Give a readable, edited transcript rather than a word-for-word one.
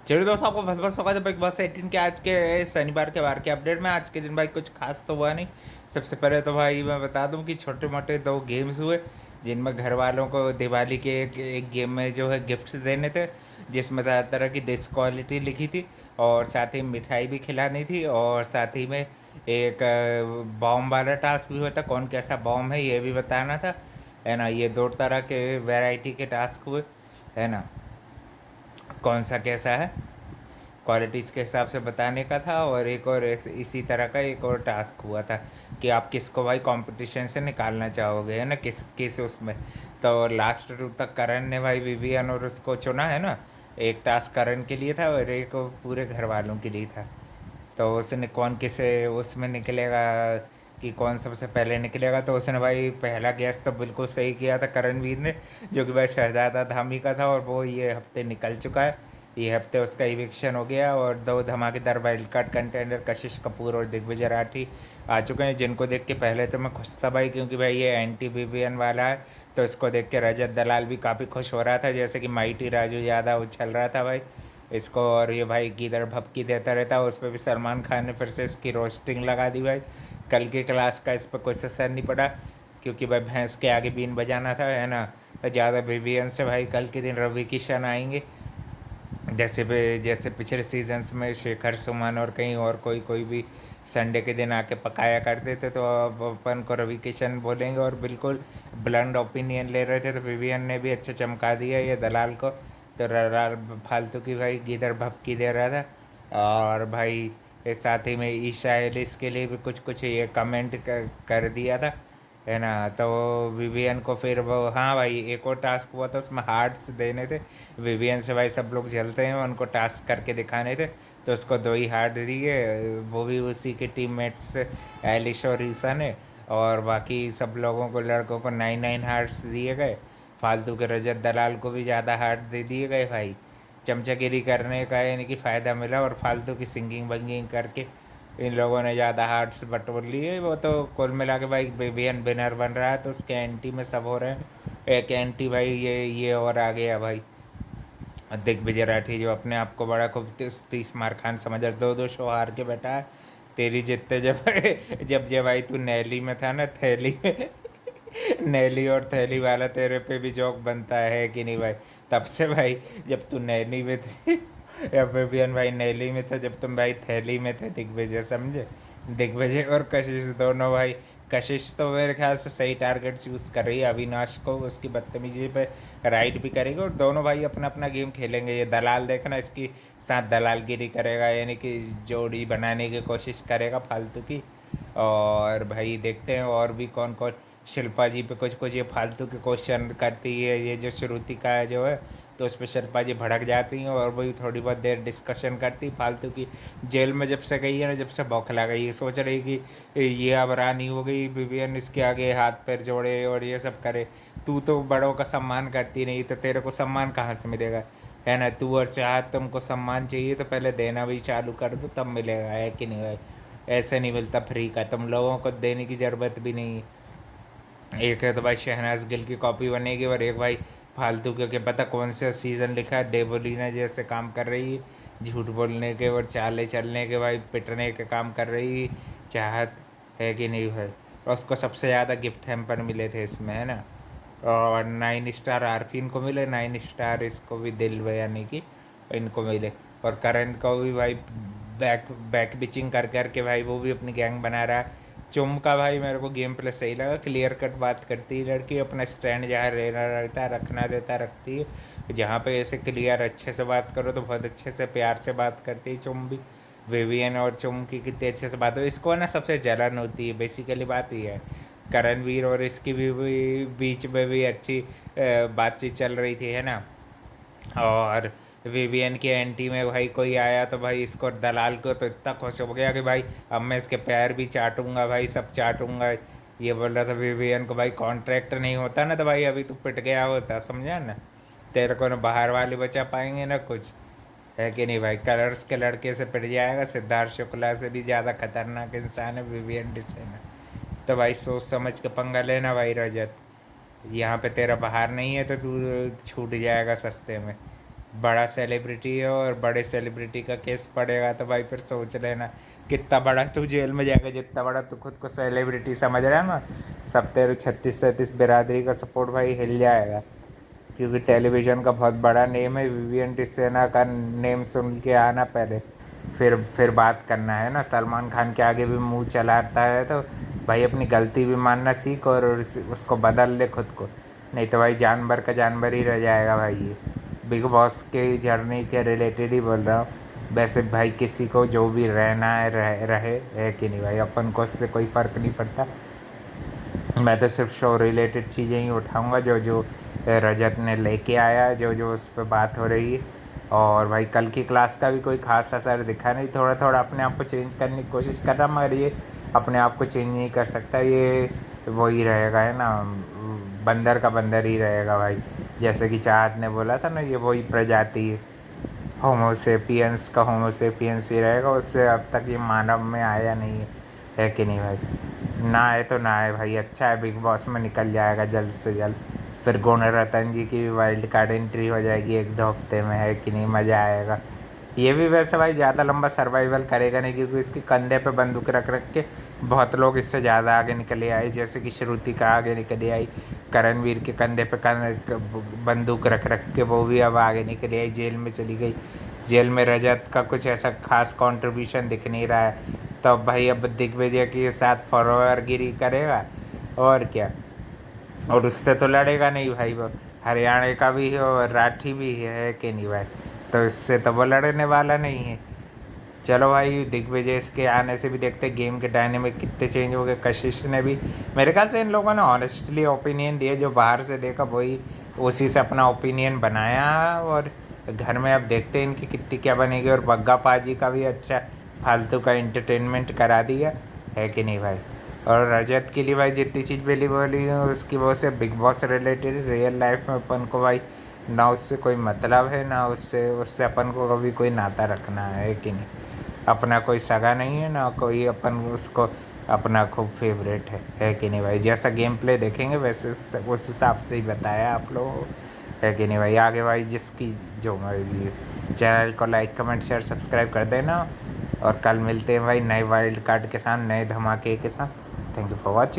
चलिए दोस्तों, आपको बहुत बहुत स्वागत है बिग बॉस 18 के आज के शनिवार के वार के अपडेट में। आज के दिन भाई कुछ खास तो हुआ नहीं। सबसे पहले तो भाई मैं बता दूं कि छोटे मोटे दो गेम्स हुए, जिनमें घर वालों को दिवाली के एक गेम में जो है गिफ्ट्स देने थे, जिसमें तरह तरह की डिश क्वालिटी लिखी थी, और साथ ही मिठाई भी खिलानी थी, और साथ ही में एक बॉम्ब वाला टास्क भी हुआ था, कौन कैसा बॉम्ब है ये भी बताना था, है ना। ये दो तरह के वैरायटी के टास्क हुए, है ना। कौन सा कैसा है क्वालिटीज़ के हिसाब से बताने का था, और एक और इसी तरह का एक और टास्क हुआ था कि आप किसको भाई कंपटीशन से निकालना चाहोगे, है ना, किस किस उसमें। तो लास्ट रूट तक करण ने भाई विवियन और उसको चुना, है ना। एक टास्क करण के लिए था और एक पूरे घर वालों के लिए था। तो उसने कौन किसे उसमें निकलेगा कि कौन सबसे पहले निकलेगा, तो उसने भाई पहला गैस तो बिल्कुल सही किया था करणवीर ने, जो कि भाई शहजादा धामी का था, और वो ये हफ्ते निकल चुका है। ये हफ्ते उसका इविक्शन हो गया, और दो धमाकेदार वाइल्ड कार्ड कंटेंडर कशिश कपूर और दिग्विजय राठी आ चुके हैं, जिनको देख के पहले तो मैं खुश था भाई, क्योंकि भाई ये एंटी बीबीएन वाला है। तो इसको देख के रजत दलाल भी काफ़ी खुश हो रहा था, जैसे कि माइटी राजू यादव उछल रहा था भाई इसको, और ये भाई किधर भपकी देता रहता है। उस पर भी सलमान खान ने फिर से इसकी रोस्टिंग लगा दी भाई। कल की क्लास का इस पर कुछ असर नहीं पड़ा, क्योंकि भाई भैंस के आगे बीन बजाना था, है ना। ज़्यादा विवियन से भाई कल के दिन रवि किशन आएंगे, जैसे पिछले सीजन्स में शेखर सुमन और कहीं और कोई कोई भी संडे के दिन आके पकाया करते थे, तो अब अपन को रवि किशन बोलेंगे, और बिल्कुल ब्लंड ओपिनियन ले रहे थे। तो विवियन ने भी अच्छा चमका दिया ये दलाल को। तो फालतू की भाई गिदड़ भपकी दे रहा था। और भाई इस साथ ही में ईशा एलिस के लिए भी कुछ कुछ ये कमेंट कर दिया था, है ना। तो विवियन को फिर वो, हाँ भाई एक और टास्क हुआ था, उसमें हार्ट्स देने थे। विवियन से भाई सब लोग जलते हैं, उनको टास्क करके दिखाने थे। तो उसको दो ही हार्ट दिए, वो भी उसी के टीममेट्स एलिश और ईसा ने। और बाकी सब लोगों को, लड़कों को 9 9 हार्ट्स दिए गए। फालतू के रजत दलाल को भी ज़्यादा हार्ट दे दिए गए भाई। चमचागिरी करने का यानी कि फ़ायदा मिला, और फालतू की सिंगिंग बंगिंग करके इन लोगों ने ज़्यादा हार्ट्स बटोर लिए। वो तो कुल मिला के भाई बेबियन विनर बन रहा है, तो उसके एंटी में सब हो रहे हैं। एक एंटी भाई ये और आ गया भाई दिग्विजय राठी, जो अपने आप को बड़ा खूब 30 मार खान समझ रहा, दो दो शो हार के बैठा है। तेरी जितते जब जब भाई तू नैली में था ना, थैली में नैली और थैली वाला तेरे पे भी जोक बनता है कि नहीं भाई। तब से भाई जब तू नैली में थे या बेबियन भाई नैली में था, जब तुम भाई थैली में थे, दिग्विजय समझे। दिग्विजय और कशिश दोनों भाई, कशिश तो मेरे ख्याल से सही टारगेट चूज़ कर रही है अविनाश को, उसकी बदतमीजी पे राइड भी करेगी, और दोनों भाई अपना अपना गेम खेलेंगे। ये दलाल देखना, इसकी साथ दलालगिरी करेगा, यानी कि जोड़ी बनाने की कोशिश करेगा फालतू की। और भाई देखते हैं और भी कौन कौन। शिल्पा जी पे कुछ कुछ ये फालतू के क्वेश्चन करती है, ये जो श्रुति का है जो है, तो उस पर शिल्पा जी भड़क जाती हैं, और वही थोड़ी बहुत देर डिस्कशन करती फालतू की। जेल में जब से गई है ना, जब से बौखला गई, ये सोच रही कि ये अब रानी हो गई, विवियन इसके आगे हाथ पैर जोड़े और ये सब करे। तू तो बड़ों का सम्मान करती नहीं, तो तेरे को सम्मान कहाँ से मिलेगा, है ना। तू और चाह तुमको सम्मान चाहिए तो पहले देना भी चालू कर दो, तब मिलेगा, है कि नहीं भाई। ऐसे नहीं मिलता फ्री का, तुम लोगों को देने की ज़रूरत भी नहीं है। एक है तो भाई शहनाज गिल की कॉपी बनेगी, और एक भाई फालतू के, क्या पता कौन सा सीज़न लिखा है, डेबोलिना जैसे काम कर रही है, झूठ बोलने के और चाले चलने के भाई, पिटने के काम कर रही है, चाहत, है कि नहीं भाई। और उसको सबसे ज़्यादा गिफ्ट हैम्पर मिले थे इसमें, है ना। और 9 स्टार आरफीन को मिले, 9 स्टार इसको भी दिल यानी कि इनको मिले। और करण को भी भाई बैक बिचिंग कर करके भाई वो भी अपनी गैंग बना रहा है। चुम का भाई मेरे को गेम प्ले सही लगा, क्लियर कट बात करती है लड़की, अपना स्टैंड जहाँ रहना रहता है, रखना रहता है, रखती है। जहाँ पे ऐसे क्लियर अच्छे से बात करो तो बहुत अच्छे से प्यार से बात करती है चुम भी। विवियन और चुम की कितने अच्छे से बात हो, इसको ना सबसे जलन होती है, बेसिकली बात ये है। करणवीर और इसकी भी बीच में भी अच्छी बातचीत चल रही थी, है ना। और विवियन के एंटी में भाई कोई आया तो भाई इसको दलाल को तो इतना खुश हो गया कि भाई अब मैं इसके पैर भी चाटूंगा भाई, सब चाटूंगा। ये बोल रहा था विवियन को, भाई कॉन्ट्रैक्ट नहीं होता ना तो भाई अभी तू पिट गया होता, समझा ना। तेरे को ना बाहर वाले बचा पाएंगे ना कुछ, है कि नहीं भाई। कलर्स के लड़के से पिट जाएगा, सिद्धार्थ शुक्ला से भी ज़्यादा खतरनाक इंसान है विवियन डिसेना। तो भाई सोच समझ के पंगा लेना भाई रजत, यहाँ पे तेरा बाहर नहीं है तो तू छूट जाएगा सस्ते में। बड़ा सेलिब्रिटी है और बड़े सेलिब्रिटी का केस पड़ेगा तो भाई फिर सोच लेना कितना बड़ा तू जेल में जाएगा, जितना बड़ा तू खुद को सेलिब्रिटी समझ रहा है ना, सब तेरे 36-37 बिरादरी का सपोर्ट भाई हिल जाएगा। क्योंकि टेलीविज़न का बहुत बड़ा नेम है, विवियन डिसेना का नेम सुन के आना पहले, फिर बात करना है ना। सलमान खान के आगे भी मुंह चलाता है तो भाई अपनी गलती भी मानना सीख और उसको बदल ले खुद को, नहीं तो भाई जानवर का जानवर ही रह जाएगा भाई ये। बिग बॉस के जर्नी के रिलेटेड ही बोल रहा हूँ। वैसे भाई किसी को जो भी रहना है रहे है कि नहीं भाई, अपन को उससे कोई फ़र्क नहीं पड़ता। मैं तो सिर्फ शो रिलेटेड चीज़ें ही उठाऊंगा जो जो रजत ने लेके आया, जो जो उस पर बात हो रही है। और भाई कल की क्लास का भी कोई खास असर दिखा नहीं, थोड़ा थोड़ा अपने आप को चेंज करने की कोशिश कर रहा, मगर ये अपने आप को चेंज नहीं कर सकता, ये वही रहेगा है ना, बंदर का बंदर ही रहेगा भाई। जैसे कि चाहत ने बोला था ना, ये वही प्रजाति है, होमोसेपियंस का होमोसेपियंस ही रहेगा, उससे अब तक ये मानव में आया नहीं है कि नहीं भाई। ना आए तो ना आए भाई, अच्छा है बिग बॉस में निकल जाएगा जल्द से जल्द, फिर गुणरत्न जी की भी वाइल्ड कार्ड एंट्री हो जाएगी 1-2 हफ्ते में, है कि नहीं, मज़ा आएगा। ये भी वैसे भाई ज़्यादा लंबा सर्वाइवल करेगा नहीं, क्योंकि इसके कंधे पे बंदूक रख रख के बहुत लोग इससे ज़्यादा आगे निकले आए, जैसे कि श्रुति का आगे निकले आई, करणवीर के कंधे पे बंदूक रख रख के वो भी अब आगे निकली आई, जेल में चली गई। जेल में रजत का कुछ ऐसा खास कंट्रीब्यूशन दिख नहीं रहा है, तो अब भाई अब दिग्विजय के साथ फॉरवर्डगिरी करेगा और क्या। और उससे तो लड़ेगा नहीं भाई, वो हरियाणा का भी है और राठी भी है कि नहीं भाई, तो इससे तो वो लड़ने वाला नहीं है। चलो भाई दिग्विजय के आने से भी देखते गेम के डायनेमिक कितने चेंज हो गए। कशिश ने भी मेरे ख्याल से इन लोगों ने ऑनेस्टली ओपिनियन दिया, जो बाहर से देखा वही उसी से अपना ओपिनियन बनाया, और घर में अब देखते हैं इनकी कितनी क्या बनेगी। और बग्गा पाजी का भी अच्छा फालतू का इंटरटेनमेंट करा दिया, है कि नहीं भाई। और रजत के लिए भाई जितनी चीज़ बोली बोली है उसकी वजह से big boss related real life में अपन को भाई ना उससे कोई मतलब है, ना उससे उससे अपन को कभी कोई नाता रखना है कि नहीं। अपना कोई सगा नहीं है ना कोई अपन उसको अपना खूब फेवरेट है कि नहीं भाई। जैसा गेम प्ले देखेंगे वैसे उस हिसाब से ही बताया आप लोगों को, है कि नहीं भाई। आगे भाई जिसकी जो मर्जी, चैनल को लाइक कमेंट शेयर सब्सक्राइब कर देना, और कल मिलते हैं भाई नए वाइल्ड कार्ड के साथ, नए धमाके के साथ। Thank you for watching.